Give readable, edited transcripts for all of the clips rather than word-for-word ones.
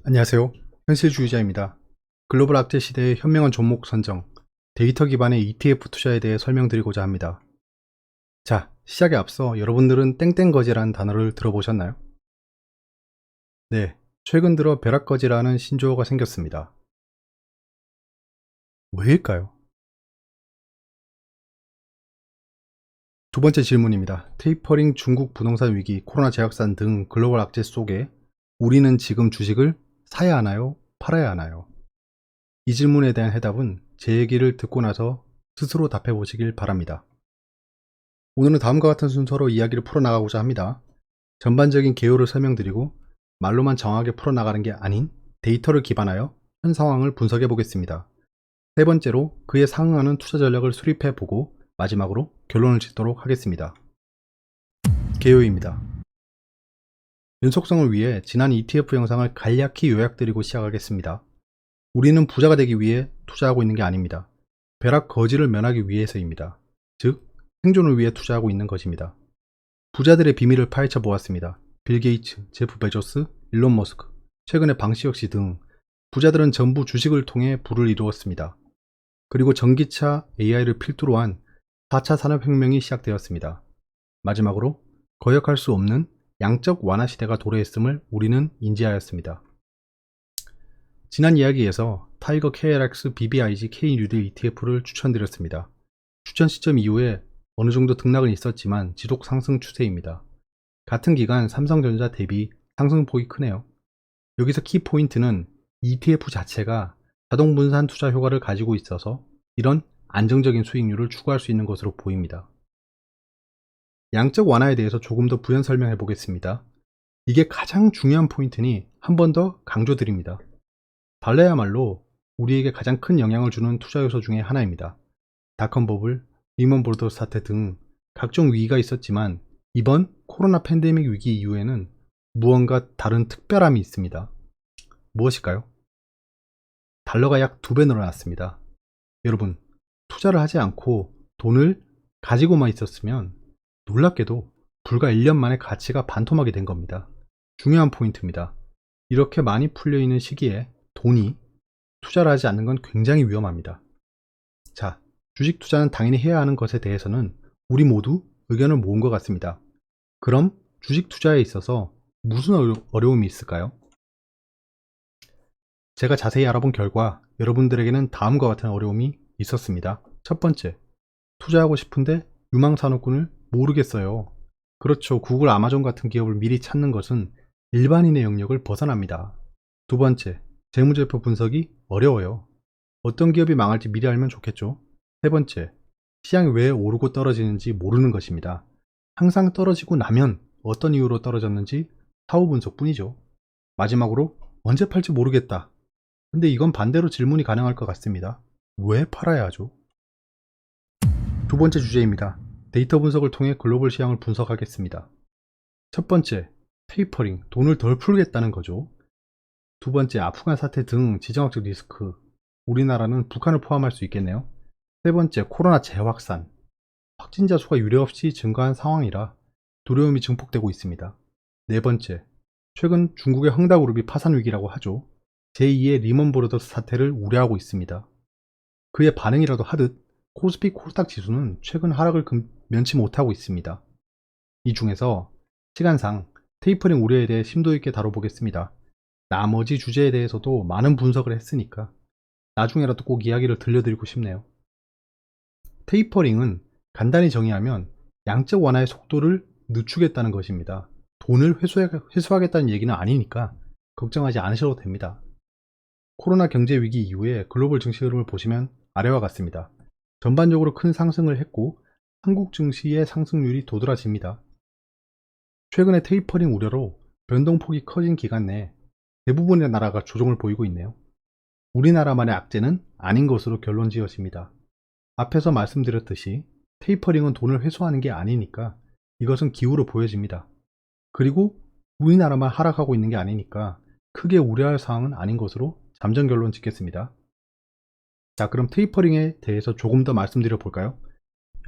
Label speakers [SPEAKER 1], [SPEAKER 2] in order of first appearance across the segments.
[SPEAKER 1] 안녕하세요. 현실주의자입니다. 글로벌 악재 시대의 현명한 종목 선정, 데이터 기반의 ETF 투자에 대해 설명드리고자 합니다. 자, 시작에 앞서 여러분들은 땡땡거지라는 단어를 들어보셨나요? 네, 최근 들어 벼락거지라는 신조어가 생겼습니다. 왜일까요? 두 번째 질문입니다. 테이퍼링, 중국 부동산 위기, 코로나 재확산 등 글로벌 악재 속에 우리는 지금 주식을 사야 하나요? 팔아야 하나요? 이 질문에 대한 해답은 제 얘기를 듣고 나서 스스로 답해 보시길 바랍니다. 오늘은 다음과 같은 순서로 이야기를 풀어나가고자 합니다. 전반적인 개요를 설명드리고 말로만 정확하게 풀어나가는 게 아닌 데이터를 기반하여 현 상황을 분석해 보겠습니다. 세 번째로 그에 상응하는 투자 전략을 수립해 보고 마지막으로 결론을 짓도록 하겠습니다. 개요입니다. 연속성을 위해 지난 ETF 영상을 간략히 요약드리고 시작하겠습니다. 우리는 부자가 되기 위해 투자하고 있는 게 아닙니다. 벼락 거지를 면하기 위해서입니다. 즉, 생존을 위해 투자하고 있는 것입니다. 부자들의 비밀을 파헤쳐 보았습니다. 빌 게이츠, 제프 베조스, 일론 머스크, 최근에 방시혁 씨 등 부자들은 전부 주식을 통해 부를 이루었습니다. 그리고 전기차, AI를 필두로 한 4차 산업혁명이 시작되었습니다. 마지막으로 거역할 수 없는 양적 완화 시대가 도래했음을 우리는 인지하였습니다. 지난 이야기에서 타이거 KLX, BBIG, K뉴딜 ETF를 추천드렸습니다. 추천 시점 이후에 어느 정도 등락은 있었지만 지속 상승 추세입니다. 같은 기간 삼성전자 대비 상승폭이 크네요. 여기서 키포인트는 ETF 자체가 자동 분산 투자 효과를 가지고 있어서 이런 안정적인 수익률을 추구할 수 있는 것으로 보입니다. 양적 완화에 대해서 조금 더 부연 설명해 보겠습니다. 이게 가장 중요한 포인트니 한 번 더 강조드립니다. 달러야말로 우리에게 가장 큰 영향을 주는 투자 요소 중에 하나입니다. 닷컴 버블, 리먼 브러더스 사태 등 각종 위기가 있었지만 이번 코로나 팬데믹 위기 이후에는 무언가 다른 특별함이 있습니다. 무엇일까요? 달러가 약 2배 늘어났습니다. 여러분, 투자를 하지 않고 돈을 가지고만 있었으면 놀랍게도 불과 1년 만에 가치가 반토막이 된 겁니다. 중요한 포인트입니다. 이렇게 많이 풀려있는 시기에 돈이 투자를 하지 않는 건 굉장히 위험합니다. 자, 주식 투자는 당연히 해야 하는 것에 대해서는 우리 모두 의견을 모은 것 같습니다. 그럼 주식 투자에 있어서 무슨 어려움이 있을까요? 제가 자세히 알아본 결과 여러분들에게는 다음과 같은 어려움이 있었습니다. 첫 번째, 투자하고 싶은데 유망산업군을 모르겠어요. 그렇죠. 구글, 아마존 같은 기업을 미리 찾는 것은 일반인의 영역을 벗어납니다. 두 번째, 재무제표 분석이 어려워요. 어떤 기업이 망할지 미리 알면 좋겠죠. 세 번째, 시장이 왜 오르고 떨어지는지 모르는 것입니다. 항상 떨어지고 나면 어떤 이유로 떨어졌는지 사후 분석뿐이죠. 마지막으로 언제 팔지 모르겠다. 근데 이건 반대로 질문이 가능할 것 같습니다. 왜 팔아야 하죠? 두 번째 주제입니다. 데이터 분석을 통해 글로벌 시장을 분석하겠습니다. 첫 번째, 테이퍼링, 돈을 덜 풀겠다는 거죠. 두 번째, 아프간 사태 등 지정학적 리스크, 우리나라는 북한을 포함할 수 있겠네요. 세 번째, 코로나 재확산, 확진자 수가 유례없이 증가한 상황이라 두려움이 증폭되고 있습니다. 네 번째, 최근 중국의 헝다그룹이 파산 위기라고 하죠. 제2의 리먼 브러더스 사태를 우려하고 있습니다. 그의 반응이라도 하듯 코스피 코스닥 지수는 최근 하락을 면치 못하고 있습니다. 이 중에서 시간상 테이퍼링 우려에 대해 심도 있게 다뤄보겠습니다. 나머지 주제에 대해서도 많은 분석을 했으니까 나중에라도 꼭 이야기를 들려드리고 싶네요. 테이퍼링은 간단히 정의하면 양적 완화의 속도를 늦추겠다는 것입니다. 돈을 회수하겠다는 얘기는 아니니까 걱정하지 않으셔도 됩니다. 코로나 경제 위기 이후에 글로벌 증시 흐름을 보시면 아래와 같습니다. 전반적으로 큰 상승을 했고 한국 증시의 상승률이 도드라집니다. 최근에 테이퍼링 우려로 변동폭이 커진 기간 내에 대부분의 나라가 조정을 보이고 있네요. 우리나라만의 악재는 아닌 것으로 결론 지어집니다. 앞에서 말씀드렸듯이 테이퍼링은 돈을 회수하는 게 아니니까 이것은 기후로 보여집니다. 그리고 우리나라만 하락하고 있는 게 아니니까 크게 우려할 사항은 아닌 것으로 잠정 결론 짓겠습니다. 자, 그럼 테이퍼링에 대해서 조금 더 말씀드려 볼까요?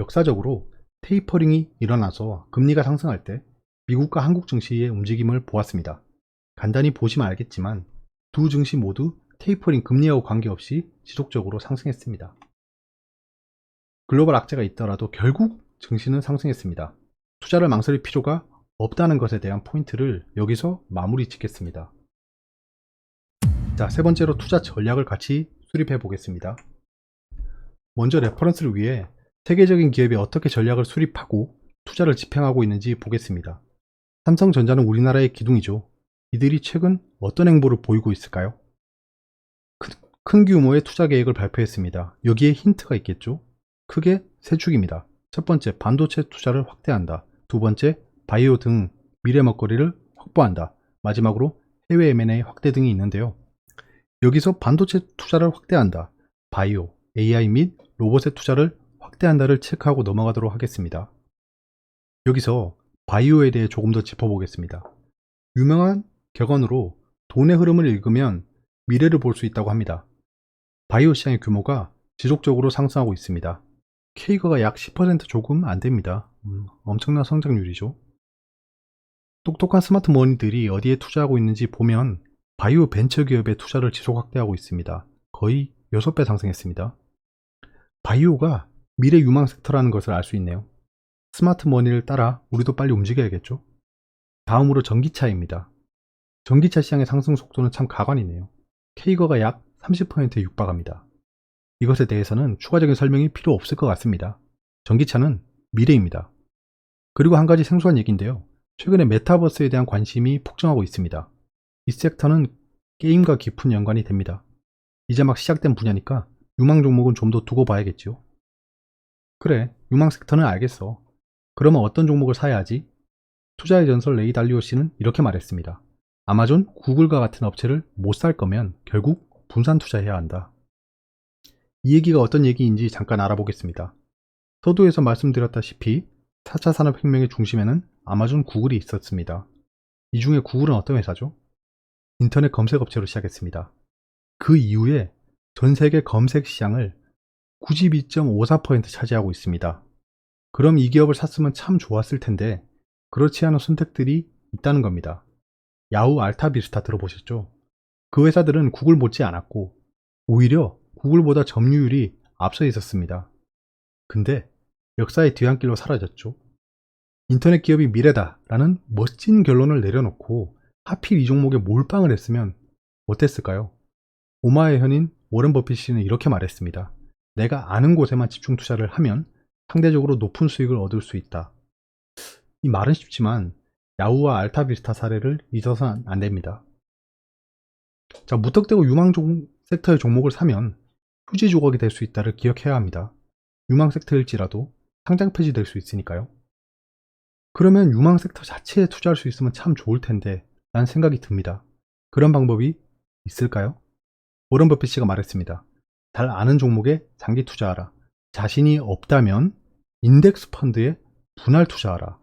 [SPEAKER 1] 역사적으로 테이퍼링이 일어나서 금리가 상승할 때 미국과 한국 증시의 움직임을 보았습니다. 간단히 보시면 알겠지만 두 증시 모두 테이퍼링 금리하고 관계없이 지속적으로 상승했습니다. 글로벌 악재가 있더라도 결국 증시는 상승했습니다. 투자를 망설일 필요가 없다는 것에 대한 포인트를 여기서 마무리 짓겠습니다. 자, 세 번째로 투자 전략을 같이 수립해 보겠습니다. 먼저 레퍼런스를 위해 세계적인 기업이 어떻게 전략을 수립하고 투자를 집행하고 있는지 보겠습니다. 삼성전자는 우리나라의 기둥이죠. 이들이 최근 어떤 행보를 보이고 있을까요? 큰 규모의 투자 계획을 발표했습니다. 여기에 힌트가 있겠죠? 크게 세 축입니다. 첫 번째, 반도체 투자를 확대한다. 두 번째, 바이오 등 미래 먹거리를 확보한다. 마지막으로 해외 M&A 확대 등이 있는데요. 여기서 반도체 투자를 확대한다, 바이오, AI 및 로봇의 투자를 확대한다를 체크하고 넘어가도록 하겠습니다. 여기서 바이오에 대해 조금 더 짚어보겠습니다. 유명한 격언으로 돈의 흐름을 읽으면 미래를 볼 수 있다고 합니다. 바이오 시장의 규모가 지속적으로 상승하고 있습니다. K가가 약 10% 조금 안됩니다. 엄청난 성장률이죠. 똑똑한 스마트 머니들이 어디에 투자하고 있는지 보면 바이오 벤처 기업에 투자를 지속 확대하고 있습니다. 거의 6배 상승했습니다. 바이오가 미래 유망 섹터라는 것을 알 수 있네요. 스마트 머니를 따라 우리도 빨리 움직여야겠죠. 다음으로 전기차입니다. 전기차 시장의 상승 속도는 참 가관이네요. K가가 약 30%에 육박합니다. 이것에 대해서는 추가적인 설명이 필요 없을 것 같습니다. 전기차는 미래입니다. 그리고 한 가지 생소한 얘기인데요. 최근에 메타버스에 대한 관심이 폭증하고 있습니다. 이 섹터는 게임과 깊은 연관이 됩니다. 이제 막 시작된 분야니까 유망 종목은 좀 더 두고 봐야겠죠. 그래, 유망 섹터는 알겠어. 그러면 어떤 종목을 사야 하지? 투자의 전설 레이 달리오 씨는 이렇게 말했습니다. 아마존, 구글과 같은 업체를 못 살 거면 결국 분산 투자해야 한다. 이 얘기가 어떤 얘기인지 잠깐 알아보겠습니다. 서두에서 말씀드렸다시피 4차 산업혁명의 중심에는 아마존, 구글이 있었습니다. 이 중에 구글은 어떤 회사죠? 인터넷 검색 업체로 시작했습니다. 그 이후에 전 세계 검색 시장을 92.54% 차지하고 있습니다. 그럼 이 기업을 샀으면 참 좋았을 텐데 그렇지 않은 선택들이 있다는 겁니다. 야후, 알타비스타 들어보셨죠? 그 회사들은 구글 못지 않았고 오히려 구글보다 점유율이 앞서 있었습니다. 근데 역사의 뒤안길로 사라졌죠. 인터넷 기업이 미래다 라는 멋진 결론을 내려놓고 하필 이 종목에 몰빵을 했으면 어땠을까요? 오마의 현인 워런 버핏은 이렇게 말했습니다. 내가 아는 곳에만 집중 투자를 하면 상대적으로 높은 수익을 얻을 수 있다. 이 말은 쉽지만 야후와 알타비스타 사례를 잊어서는 안 됩니다. 자, 무턱대고 유망 섹터의 종목을 사면 휴지 조각이 될 수 있다를 기억해야 합니다. 유망 섹터일지라도 상장 폐지될 수 있으니까요. 그러면 유망 섹터 자체에 투자할 수 있으면 참 좋을 텐데 라는 생각이 듭니다. 그런 방법이 있을까요? 워런 버핏이 말했습니다. 잘 아는 종목에 장기 투자하라. 자신이 없다면 인덱스 펀드에 분할 투자하라.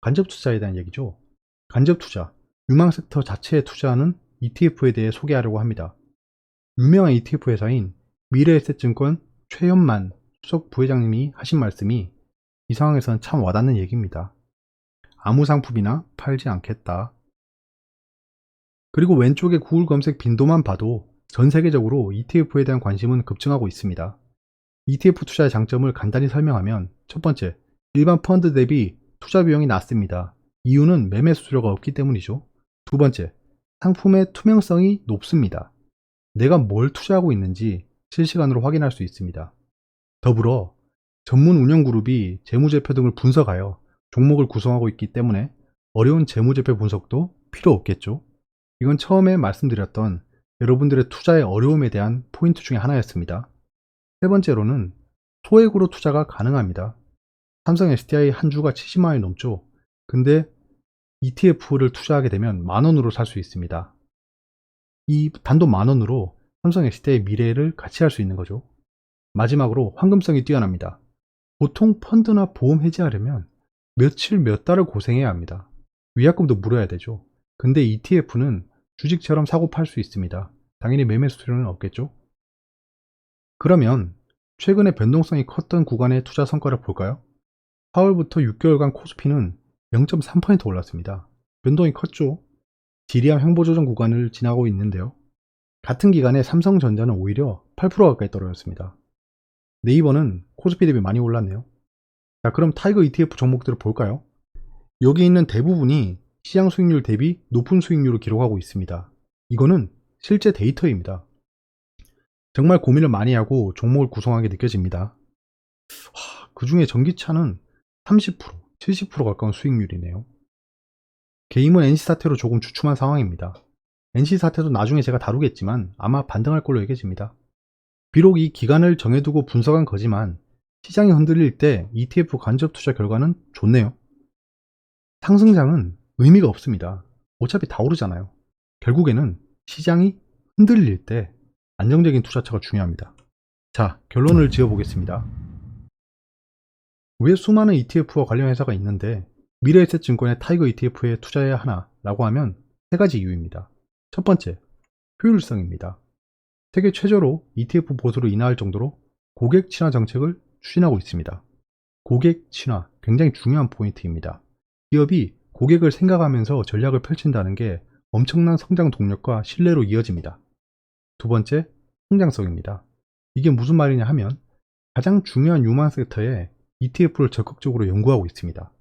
[SPEAKER 1] 간접 투자에 대한 얘기죠. 간접 투자, 유망 섹터 자체에 투자하는 ETF에 대해 소개하려고 합니다. 유명한 ETF 회사인 미래에셋증권 최연만 수석 부회장님이 하신 말씀이 이 상황에서는 참 와닿는 얘기입니다. 아무 상품이나 팔지 않겠다. 그리고 왼쪽에 구글 검색 빈도만 봐도 전 세계적으로 ETF에 대한 관심은 급증하고 있습니다. ETF 투자의 장점을 간단히 설명하면 첫 번째, 일반 펀드 대비 투자 비용이 낮습니다. 이유는 매매 수수료가 없기 때문이죠. 두 번째, 상품의 투명성이 높습니다. 내가 뭘 투자하고 있는지 실시간으로 확인할 수 있습니다. 더불어 전문 운영 그룹이 재무제표 등을 분석하여 종목을 구성하고 있기 때문에 어려운 재무제표 분석도 필요 없겠죠. 이건 처음에 말씀드렸던 여러분들의 투자의 어려움에 대한 포인트 중에 하나였습니다. 세 번째로는 소액으로 투자가 가능합니다. 삼성 SDI 한 주가 70만 원이 넘죠. 근데 ETF를 투자하게 되면 만원으로 살 수 있습니다. 이 단돈 만원으로 삼성 SDI의 미래를 같이 할 수 있는 거죠. 마지막으로 황금성이 뛰어납니다. 보통 펀드나 보험 해지하려면 며칠 몇 달을 고생해야 합니다. 위약금도 물어야 되죠. 근데 ETF는 주식처럼 사고 팔 수 있습니다. 당연히 매매 수수료는 없겠죠. 그러면 최근에 변동성이 컸던 구간의 투자 성과를 볼까요? 4월부터 6개월간 코스피는 0.3% 올랐습니다. 변동이 컸죠. 지리한 횡보조정 구간을 지나고 있는데요. 같은 기간에 삼성전자는 오히려 8% 가까이 떨어졌습니다. 네이버는 코스피 대비 많이 올랐네요. 자, 그럼 타이거 ETF 종목들을 볼까요? 여기 있는 대부분이 시장 수익률 대비 높은 수익률을 기록하고 있습니다. 이거는 실제 데이터입니다. 정말 고민을 많이 하고 종목을 구성하게 느껴집니다. 그 중에 전기차는 30%, 70% 가까운 수익률이네요. 개임은 NC 사태로 조금 주춤한 상황입니다. NC 사태도 나중에 제가 다루겠지만 아마 반등할 걸로 여겨집니다. 비록 이 기간을 정해두고 분석한 거지만 시장이 흔들릴 때 ETF 간접 투자 결과는 좋네요. 상승장은 의미가 없습니다. 어차피 다 오르잖아요. 결국에는 시장이 흔들릴 때 안정적인 투자처가 중요합니다. 자, 결론을 지어보겠습니다. 왜 수많은 ETF와 관련 회사가 있는데 미래에셋증권의 타이거 ETF에 투자해야 하나 라고 하면 세 가지 이유입니다. 첫 번째, 효율성입니다. 세계 최저로 ETF 보수를 인하할 정도로 고객 친화 정책을 추진하고 있습니다. 고객 친화, 굉장히 중요한 포인트입니다. 기업이 고객을 생각하면서 전략을 펼친다는 게 엄청난 성장 동력과 신뢰로 이어집니다. 두 번째, 성장성입니다. 이게 무슨 말이냐 하면 가장 중요한 유망 섹터에 ETF를 적극적으로 연구하고 있습니다.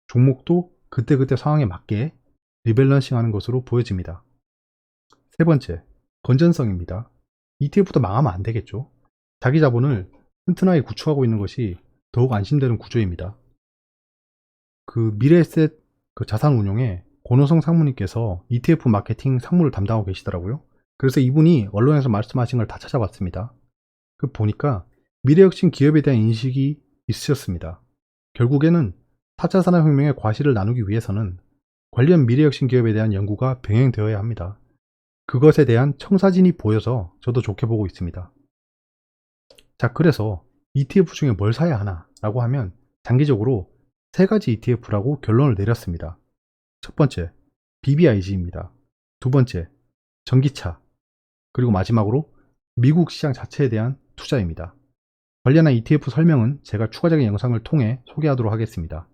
[SPEAKER 1] 종목도 그때그때 상황에 맞게 리밸런싱 하는 것으로 보여집니다. 세 번째, 건전성입니다. ETF도 망하면 안 되겠죠. 자기 자본을 튼튼하게 구축하고 있는 것이 더욱 안심되는 구조입니다. 미래에셋 자산운용에 권호성 상무님께서 ETF 마케팅 상무를 담당하고 계시더라고요. 그래서 이분이 언론에서 말씀하신 걸 다 찾아봤습니다. 보니까 미래혁신 기업에 대한 인식이 있으셨습니다. 결국에는 4차 산업혁명의 과실을 나누기 위해서는 관련 미래혁신 기업에 대한 연구가 병행되어야 합니다. 그것에 대한 청사진이 보여서 저도 좋게 보고 있습니다. 자, 그래서 ETF 중에 뭘 사야 하나 라고 하면 장기적으로 세 가지 ETF라고 결론을 내렸습니다. 첫 번째, BBIG입니다. 두 번째, 전기차. 그리고 마지막으로 미국 시장 자체에 대한 투자입니다. 관련한 ETF 설명은 제가 추가적인 영상을 통해 소개하도록 하겠습니다.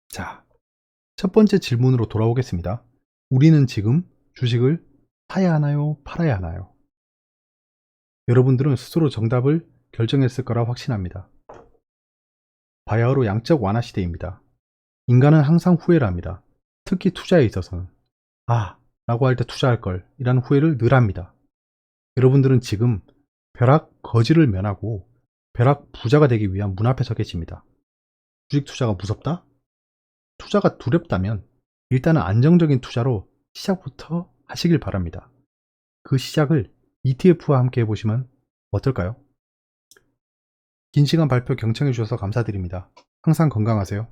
[SPEAKER 1] 자, 첫 번째 질문으로 돌아오겠습니다. 우리는 지금 주식을 사야 하나요? 팔아야 하나요? 여러분들은 스스로 정답을 결정했을 거라 확신합니다. 바야흐로 양적 완화 시대입니다. 인간은 항상 후회를 합니다. 특히 투자에 있어서는 라고 할 때 투자할 걸 이라는 후회를 늘 합니다. 여러분들은 지금 벼락 거지를 면하고 벼락 부자가 되기 위한 문 앞에 서 계십니다. 주식 투자가 무섭다? 투자가 두렵다면 일단은 안정적인 투자로 시작부터 하시길 바랍니다. 그 시작을 ETF와 함께 해보시면 어떨까요? 긴 시간 발표 경청해 주셔서 감사드립니다. 항상 건강하세요.